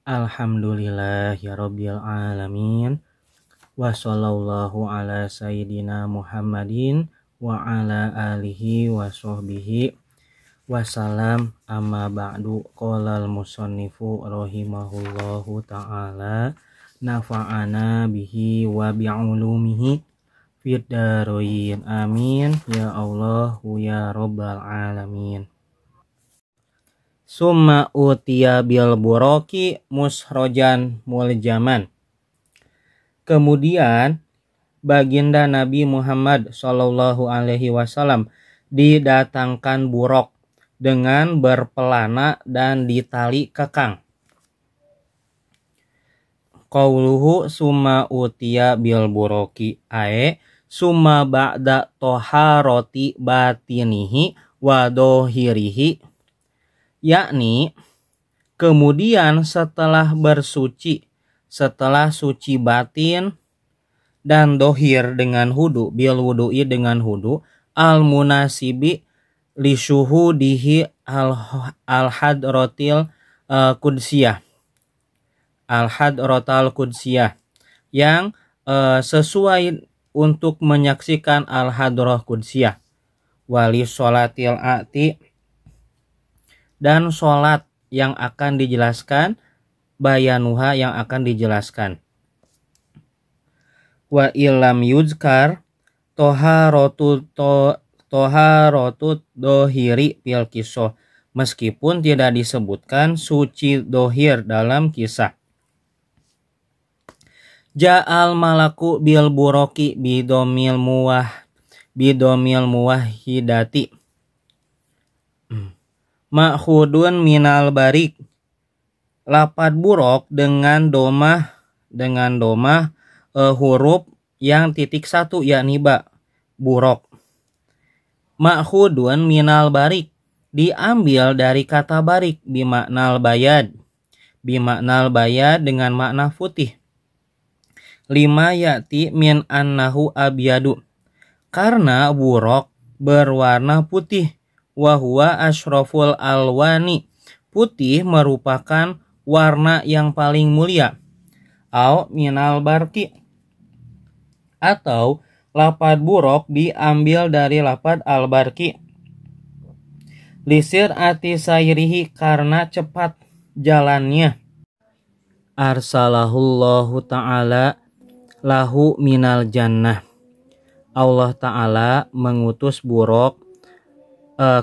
Alhamdulillahirabbil alamin. Wa sallallahu ala sayyidina Muhammadin wa ala alihi wa sahbihi wasalam. Amma ba'du. Qolal musannifu rahimahullahu ta'ala, nafa'ana bihi wa bi'ulumihi fid darain. Amin ya Allah ya rabbal alamin. Summa utiya bil buraki musrojan muljaman. Kemudian baginda Nabi Muhammad Shallallahu Alaihi Wasallam didatangkan buruk dengan berpelana dan ditali kekang. Qauluhu summa utiya bil buraki ae summa ba'da toharoti batinihi wa dohirihi, yakni kemudian setelah bersuci, setelah suci batin dan dohir dengan hudu, bil wudu'i dengan hudu, al munasibi li syuhudihi al hadratil qudsiyah, al hadratal qudsiyah, yang sesuai untuk menyaksikan al hadrah qudsiyah, wali sholatil ati, dan sholat yang akan dijelaskan, bayanuha yang akan dijelaskan. Wa illam yuzkar toharotut dohiri fil kisah, meskipun tidak disebutkan suci dohir dalam kisah. Ja'al malaku bil buroki bidomil muwahhidati ma'khudun minal barik. Lapad buruk dengan domah huruf yang titik satu, yakni ba, buruk. Ma'khudun minal barik diambil dari kata barik, bimaknal bayad dengan makna putih. Lima yati min annahu abyadu, karena buruk berwarna putih. Wahuwa ashraful alwani, putih merupakan warna yang paling mulia. Au minal barki, atau lapad buruk diambil dari lapad al-barki. Lisir ati sayrihi, karena cepat jalannya. Arsalahullahu ta'ala lahu minal jannah, Allah ta'ala mengutus buruk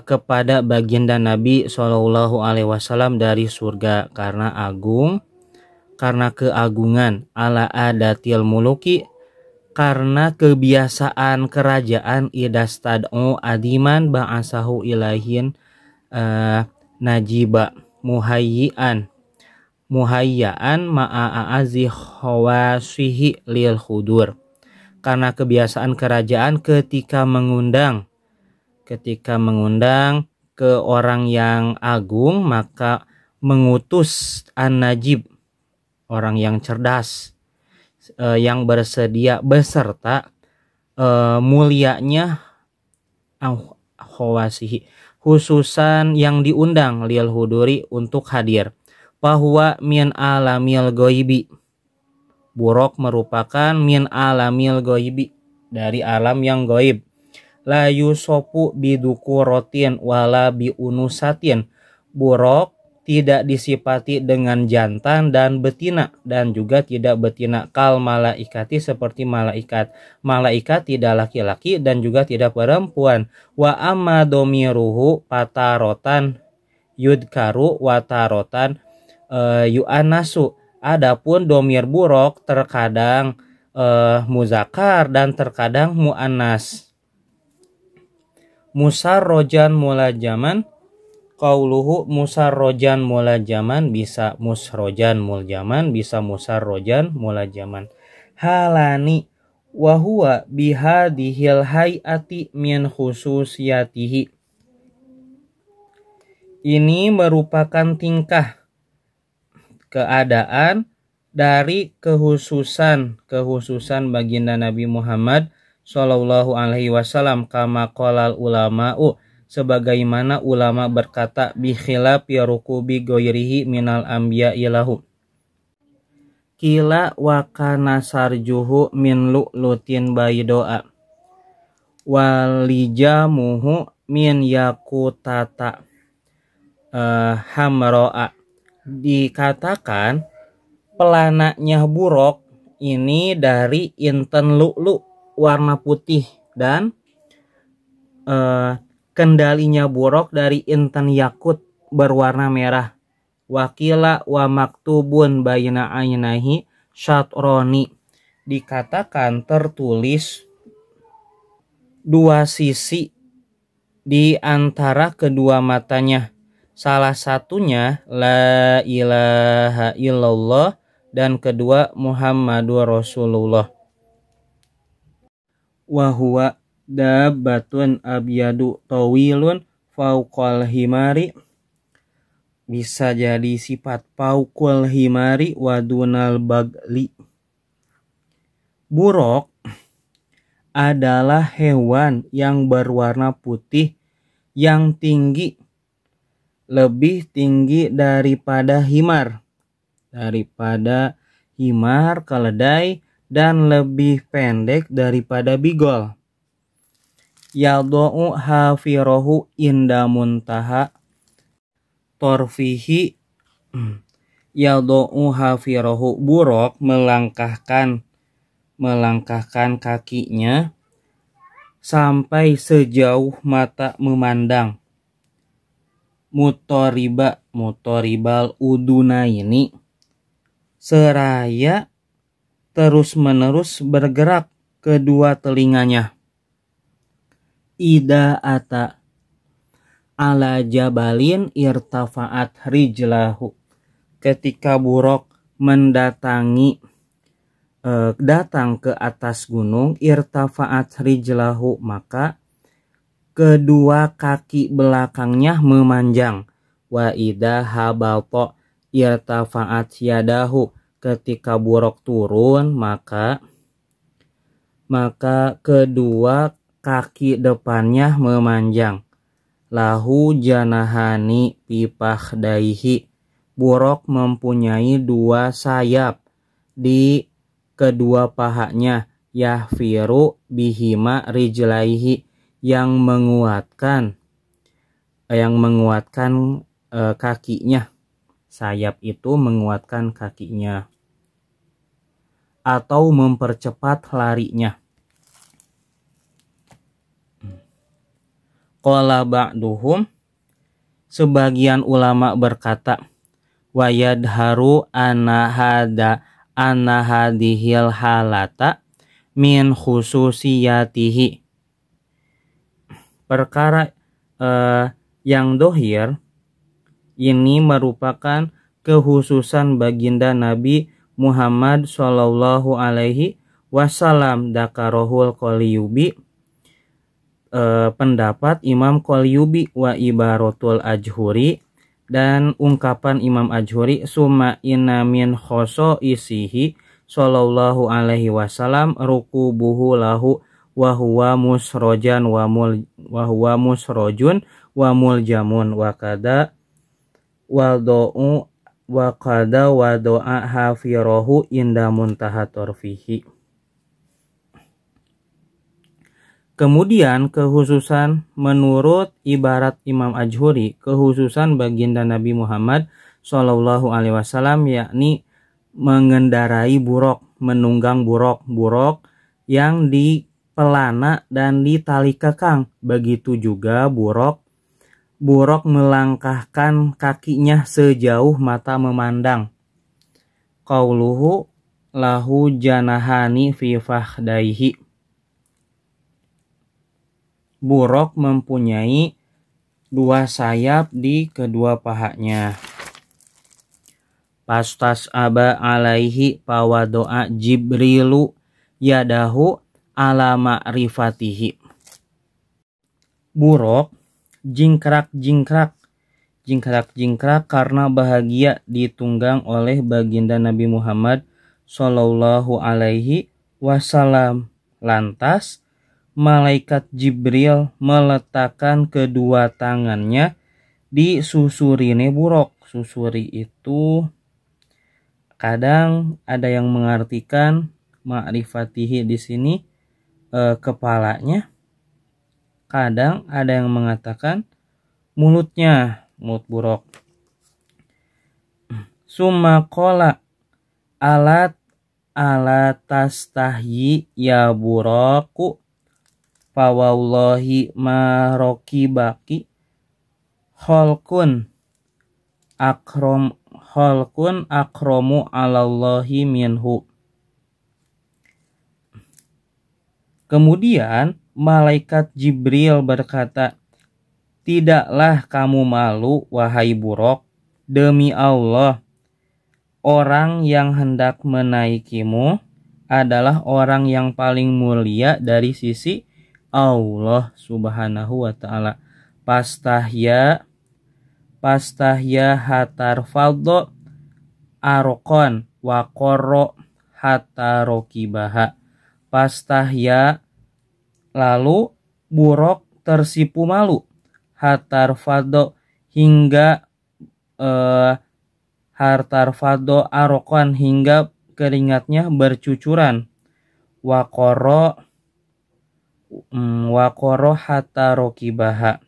kepada baginda Nabi Shallallahu Alaihi Wasallam dari surga, karena keagungan, ala adatil muluki, karena kebiasaan kerajaan, idastad'u adiman ba'asahu ilahin najiba muhayyaan ma'a'azi khawasihi lil hudur, karena kebiasaan kerajaan ketika mengundang ke orang yang agung, maka mengutus an-najib, orang yang cerdas, yang bersedia beserta mulianya khawasihi, khususan yang diundang, lil huduri, untuk hadir. Bahwa min alamil goibi, buruk merupakan min alamil goibi, dari alam yang goib. La yusopu bidukuratin wala biunusatin, buruk tidak disifati dengan jantan dan betina, dan juga tidak betina. Kal malaikati, seperti malaikat tidak laki-laki dan juga tidak perempuan. Wa amma domiruhu patarotan yudkaru watarotan yu'anasu, adapun domir buruk terkadang muzakar dan terkadang mu'annas. Musarrojan mulajaman, qauluhu musarrojan mulajaman, bisa musrojan muljaman, bisa musarrojan mulajaman. Halani wahuwa bihadihil hayati min khususiyatihi, ini merupakan tingkah, keadaan dari kekhususan baginda Nabi Muhammad Shallallahu Alaihi Wasallam, kama qolal ulama'u, sebagaimana ulama berkata, bi khilafi rukubi ghairihi minal anbiya ilahu, Kila wa kana sarjuhu min lu'lutin baydoa walijamuhu min yakutata hamroa. Dikatakan pelananya buruk ini dari inten lu'lu warna putih, dan kendalinya buruk dari inten yakut berwarna merah. Wakila wa maktubun bayna ainahi syatroni. Dikatakan tertulis dua sisi di antara kedua matanya. Salah satunya la ilaha illallah dan kedua Muhammadur Rasulullah. Wa huwa dabbatun abyadu tawilun fauqal himari. Bisa jadi sifat fauqal himari wadunal bagli. Buruk adalah hewan yang berwarna putih yang tinggi, lebih tinggi daripada himar keledai, dan lebih pendek daripada bigol. Yadu'u hafirohu inda muntaha torfihi. Yadu'u hafirohu, buruk melangkahkan kakinya sampai sejauh mata memandang. Mutoribal uduna ini, seraya terus-menerus bergerak kedua telinganya. Ida ata ala jabalin irtafa'at rijlahu. Ketika buruk datang ke atas gunung, irtafa'at rijlahu, maka kedua kaki belakangnya memanjang. Wa idha habalto irtafa'at yadahu. Ketika buruk turun, maka kedua kaki depannya memanjang. Lahu janahani pipakhdaihi. Buruk mempunyai dua sayap di kedua pahanya. Yahfiru bihima rijlaihi, yang menguatkan kakinya. Sayap itu menguatkan kakinya atau mempercepat larinya. Qala ba'duhum, sebagian ulama berkata, wa yadharu anna hadhil halata min khususiyatihi. Perkara yang dohir ini merupakan kekhususan baginda Nabi Muhammad Shallallahu Alaihi Wasallam. Dakarohul Qolyubi, pendapat Imam Qolyubi, wa ibaratul Ajhuri, dan ungkapan Imam Ajhuri, summa inna min khoso isihi Shallallahu Alaihi Wasallam rukubuhu lahu wa huwa musrojun wa muljamun wa kada wadoa hafirohu inda muntaha torfihi. Kemudian kekhususan menurut ibarat Imam Ajhuri, kekhususan baginda Nabi Muhammad Shallallahu Alaihi Wasallam yakni mengendarai buruk, menunggang buruk yang di pelana dan di tali kekang. Begitu juga buruk melangkahkan kakinya sejauh mata memandang. Qauluhu lahu janahani fi fakhdaihi. Buruk mempunyai dua sayap di kedua pahanya. Pastas aba alaihi pawadoa Jibrilu yadahu ala ma'rifatihi. Buruk jingkrak karena bahagia ditunggang oleh baginda Nabi Muhammad Shallallahu Alaihi Wasallam. Lantas malaikat Jibril meletakkan kedua tangannya di susurine buruk. Susuri itu Kadang ada yang mengartikan ma'rifatihi di sini kepalanya. Kadang ada yang mengatakan mulutnya, mulut buruk. Summa qala alat tastahyi ya buraku fawallahi ma rokibaki khalqun akramu alallahi minhu. Kemudian malaikat Jibril berkata, tidaklah kamu malu wahai Buraq, demi Allah orang yang hendak menaikimu adalah orang yang paling mulia dari sisi Allah Subhanahu wa ta'ala. Pastahya hatar faldo arokon wakoro hatarokibaha. Pastahya lalu Buraq tersipu malu, hatar faldo hingga hartarfado arokon hingga keringatnya bercucuran, wakoro hatta rokibaha,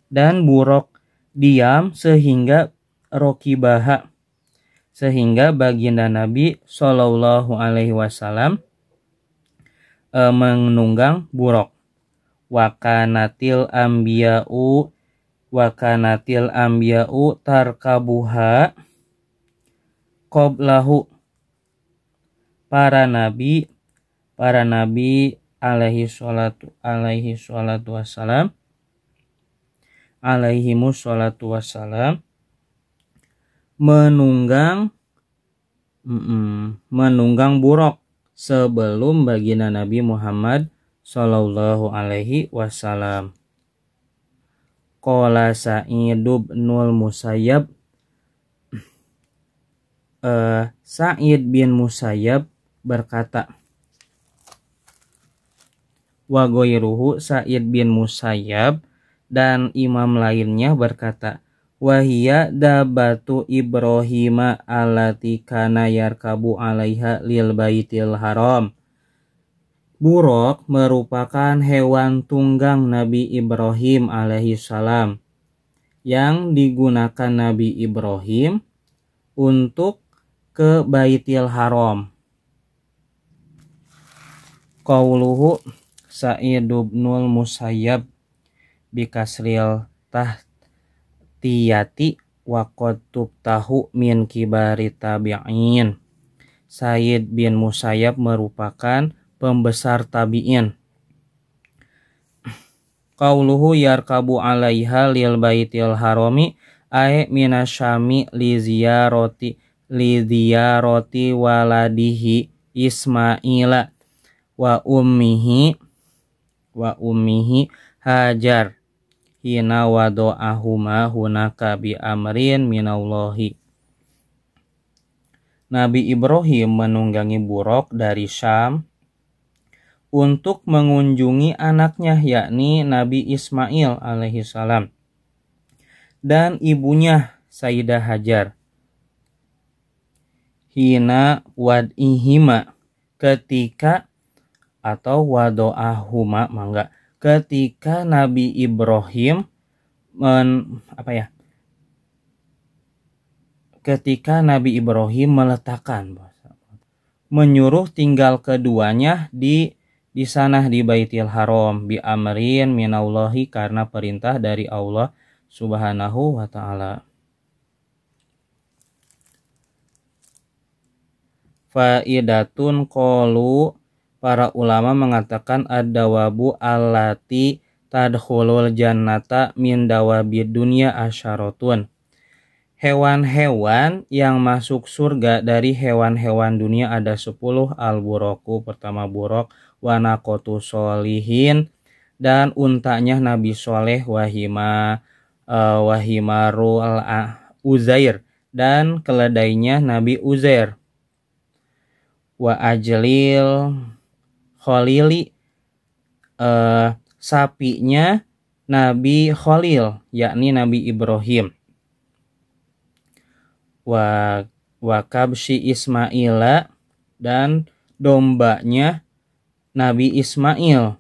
dan Buraq diam sehingga rokibaha, sehingga baginda Nabi Shallallahu Alaihi Wasallam menunggang Buraq. Wakanatil ambiya'u tarkabuha qoblahu. Para nabi alaihimus salatu wassalam menunggang Buraq sebelum baginda Nabi Muhammad Sallallahu Alaihi Wasallam. Qala Sa'id bin Musayyab, Sa'id bin Musayyab berkata, wa ghairuhu, Sa'id bin Musayyab dan imam lainnya berkata, wahia dabatu Ibrahim allati kana yarkabu alaiha lil baitil haram. Buraq merupakan hewan tunggang Nabi Ibrahim alaihissalam yang digunakan Nabi Ibrahim untuk ke Baitil Haram. Qauluhu Sa'id bin Musayyab bikasril tahtiyati wa qad tubtahu min kibari tabi'in. Sa'id bin Musayyab merupakan pembesar tabi'in. Qauluhu yarkabu alaiha lil baitil harami ay minasyami li ziyarati waladihi Ismaila wa ummihi Hajar hina wado'ahuma hunaka bi amrin minallahi. Nabi Ibrahim menunggangi Buraq dari Syam untuk mengunjungi anaknya yakni Nabi Ismail alaihissalam dan ibunya Sayyidah Hajar. Hina wad'ihima, ketika atau wado'ahuma mangga, ketika Nabi Ibrahim ketika Nabi Ibrahim meletakkan, menyuruh tinggal keduanya di sana di Baitil Haram bi amrin minallahi, karena perintah dari Allah Subhanahu wa ta'ala. Faidatun qalu, para ulama mengatakan ad-dawabu allati tadkhulul jannata min dawabid dunya asyaratun. Hewan-hewan yang masuk surga dari hewan-hewan dunia ada 10. Al-Buraqu, pertama Buraq, wa naqatu sholihin, dan untanya Nabi Soleh, wahimaru Uzair, dan keledainya Nabi Uzair, wa ajlil Khalili, sapinya Nabi Khalil yakni Nabi Ibrahim, wa kabsi Ismaila, dan dombanya Nabi Ismail,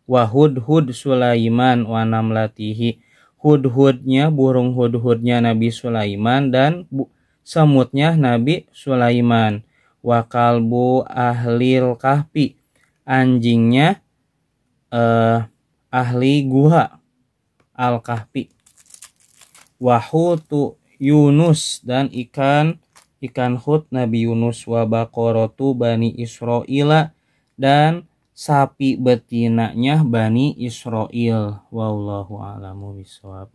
wa hudhud Sulaiman wa namlatihi, hudhudnya burung hudhudnya Nabi Sulaiman dan semutnya Nabi Sulaiman, wa kalbu ahlil kahfi, anjingnya ahli guha al kahfi, wa hutu Yunus, dan ikan hut Nabi Yunus, wa baqaratu Bani Israila, dan sapi betinanya Bani Israil. Wallahu a'lamu bishawab.